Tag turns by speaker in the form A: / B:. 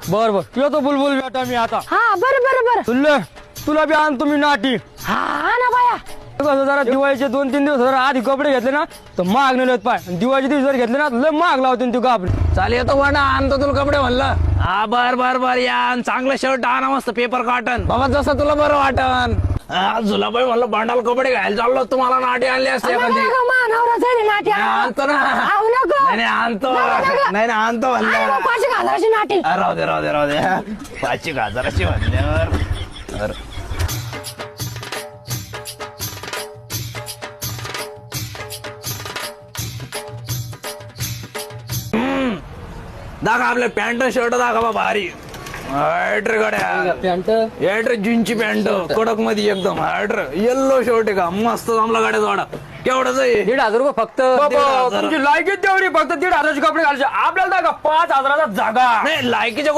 A: बर बर येतो बुलबुल बेटा मी आता.
B: हा बरं
A: तुला बी आणतो मी नाटी.
B: हा ना बाया.
A: कसं जरा दिवाळीचे 2-3 दिवस जरा आधी कपडे घेतले ना तर महाग नाही होत पाय. दिवाळीचे दिवस जर घेतले ना लय महाग लावते तू कापडे.
C: चाल येतो वाणा आणतो तुला कपडे म्हणलं. हा बर या आणि चांगलं शर्ट आणा मस्त पेपर कॉटन बाबा जसं तुला बरं वाटन. झुलाबाई म्हणलं भांडाल कपडे घ्यायला चाललो तुम्हाला नाटी आणली असते एखादी.
B: मानवरा झाली नाटी
C: आणतो ना.
B: आऊ नको.
C: नाही आणतो नाही आणतो म्हणलं.
B: 5,000ची नाटी.
C: राहू दे 5,000ची म्हणल्यावर. दाखवा आपले पॅन्ट शर्ट दाखवा भारी. गाड्या जीनची पॅन्ट कडक मध्ये एकदम येल्लो शर्ट आहे का मस्त जमला गाड्या जोडा. केवढाच आहे
A: 1,500 रुपये फक्त. तुमची लायकी तेवढी फक्त 1,500चे कपडे घालायचे आपल्याला. 5,000चा जागा
C: नाही लायकीच्या